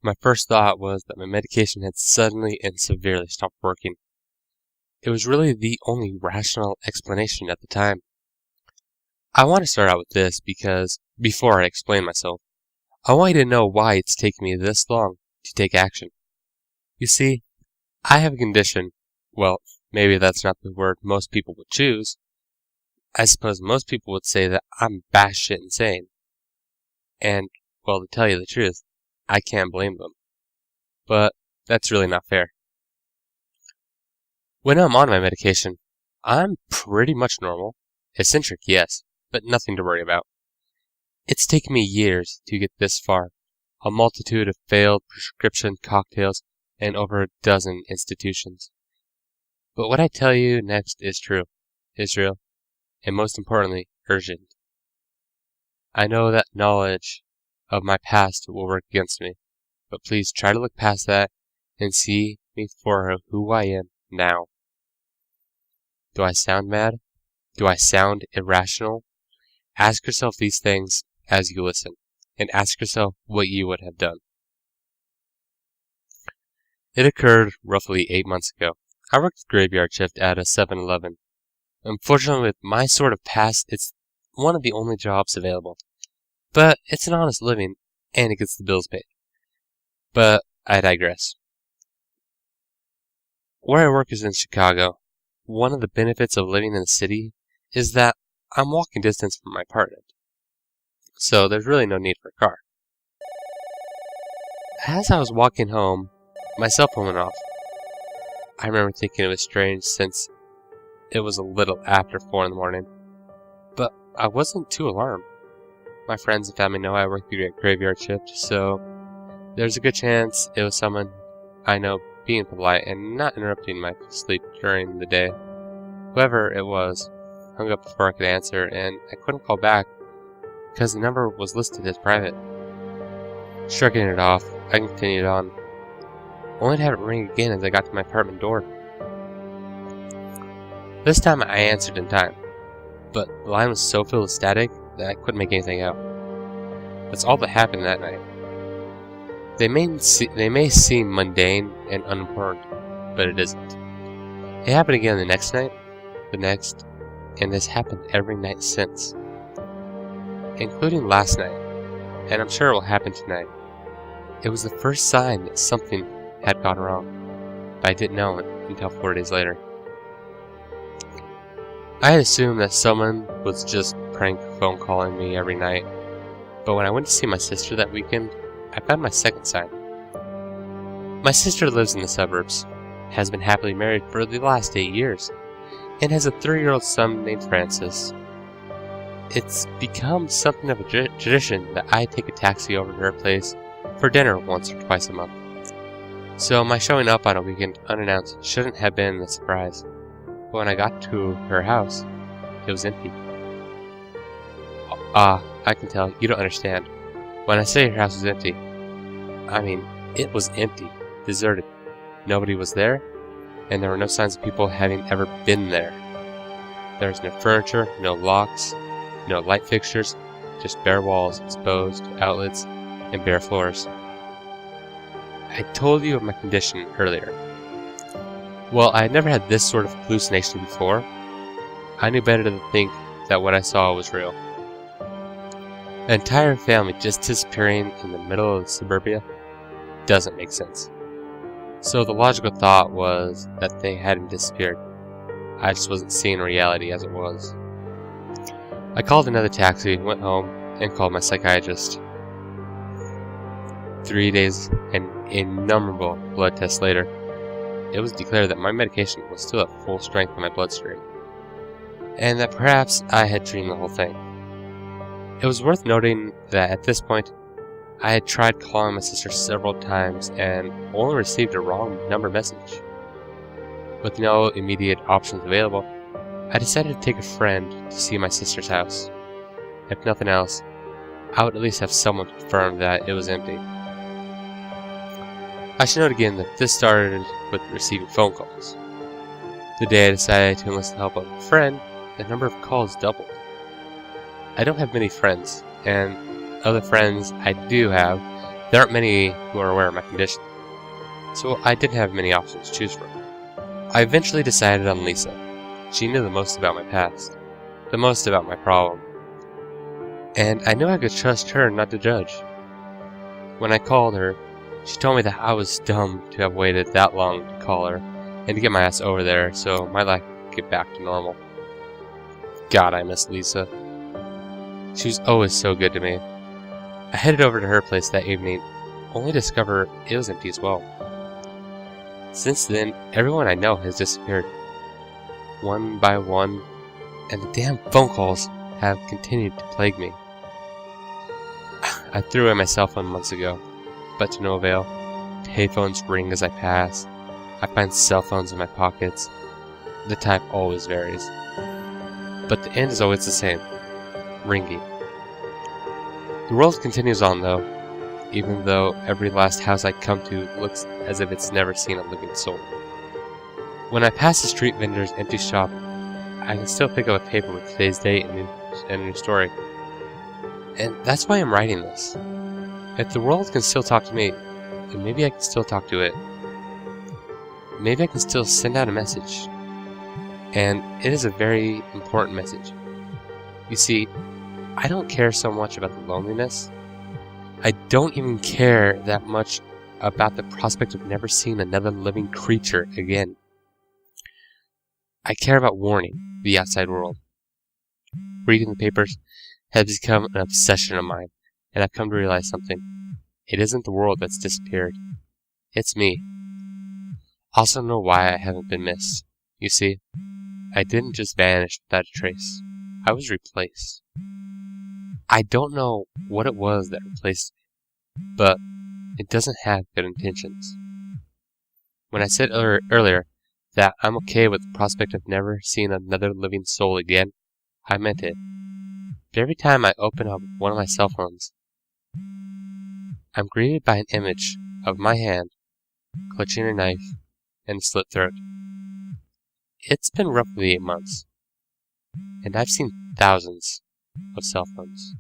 My first thought was that my medication had suddenly and severely stopped working. It was really the only rational explanation at the time. I want to start out with this because, before I explain myself, I want you to know why it's taken me this long to take action. You see, I have a condition. Well, maybe that's not the word most people would choose. I suppose most people would say that I'm batshit insane. And, well, to tell you the truth, I can't blame them. But that's really not fair. When I'm on my medication, I'm pretty much normal. Eccentric, yes, but nothing to worry about. It's taken me years to get this far. A multitude of failed prescription cocktails and over a dozen institutions. But what I tell you next is true, is real, and most importantly, urgent. I know that knowledge of my past will work against me, but please try to look past that and see me for who I am now. Do I sound mad? Do I sound irrational? Ask yourself these things as you listen, and ask yourself what you would have done. It occurred roughly 8 months ago. I worked the graveyard shift at a 7-Eleven. Unfortunately, with my sort of past, it's one of the only jobs available. But it's an honest living, and it gets the bills paid. But I digress. Where I work is in Chicago. One of the benefits of living in the city is that I'm walking distance from my apartment. So there's really no need for a car. As I was walking home, my cell phone went off. I remember thinking it was strange since it was a little after 4 in the morning. But I wasn't too alarmed. My friends and family know I work the graveyard shift, so there's a good chance it was someone I know being polite and not interrupting my sleep during the day. Whoever it was hung up before I could answer, and I couldn't call back because the number was listed as private. Shrugging it off, I continued on, only to have it ring again as I got to my apartment door. This time I answered in time, but the line was so filled with static that I couldn't make anything out. That's all that happened that night. They may seem mundane and unimportant, but it isn't. It happened again the next night, the next, and this happened every night since. Including last night, and I'm sure it will happen tonight. It was the first sign that something had gone wrong, but I didn't know it until 4 days later. I had assumed that someone was just prank phone calling me every night, but when I went to see my sister that weekend, I found my second sign. My sister lives in the suburbs, has been happily married for the last 8 years, and has a 3-year-old son named Francis. It's become something of a tradition that I take a taxi over to her place for dinner once or twice a month. So my showing up on a weekend unannounced shouldn't have been a surprise. But when I got to her house, it was empty. I can tell you don't understand. When I say her house was empty, I mean it was empty, deserted. Nobody was there, and there were no signs of people having ever been there. There was no furniture, no locks, no light fixtures, just bare walls, exposed outlets, and bare floors. I told you of my condition earlier. Well, I had never had this sort of hallucination before. I knew better than to think that what I saw was real. An entire family just disappearing in the middle of suburbia doesn't make sense. So the logical thought was that they hadn't disappeared. I just wasn't seeing reality as it was. I called another taxi, went home, and called my psychiatrist. 3 days and innumerable blood tests later, it was declared that my medication was still at full strength in my bloodstream, and that perhaps I had dreamed the whole thing. It was worth noting that at this point, I had tried calling my sister several times and only received a wrong number message. With no immediate options available, I decided to take a friend to see my sister's house. If nothing else, I would at least have someone confirm that it was empty. I should note again that this started with receiving phone calls. The day I decided to enlist the help of a friend, the number of calls doubled. I don't have many friends, and other friends I do have There aren't many who are aware of my condition, so I didn't have many options to choose from. I eventually decided on Lisa. She knew the most about my past, the most about my problem, and I knew I could trust her not to judge. When I called her, she told me that I was dumb to have waited that long to call her and to get my ass over there so my life could get back to normal. God, I miss Lisa. She was always so good to me. I headed over to her place that evening, only to discover it was empty as well. Since then, everyone I know has disappeared, one by one, and the damn phone calls have continued to plague me. I threw away my cell phone months ago, but to no avail. Payphones ring as I pass. I find cell phones in my pockets. The type always varies, but the end is always the same: ringing. The world continues on though, even though every last house I come to looks as if it's never seen a living soul. When I pass the street vendor's empty shop, I can still pick up a paper with today's date and a new story. And that's why I'm writing this. If the world can still talk to me, then maybe I can still talk to it. Maybe I can still send out a message. And it is a very important message. You see, I don't care so much about the loneliness. I don't even care that much about the prospect of never seeing another living creature again. I care about warning the outside world. Reading the papers has become an obsession of mine, and I've come to realize something. It isn't the world that's disappeared. It's me. I also know why I haven't been missed. You see, I didn't just vanish without a trace. I was replaced. I don't know what it was that replaced me, but it doesn't have good intentions. When I said earlier that I'm okay with the prospect of never seeing another living soul again, I meant it. But every time I open up one of my cell phones, I'm greeted by an image of my hand clutching a knife and a slit throat. It's been roughly 8 months, and I've seen thousands of cell phones.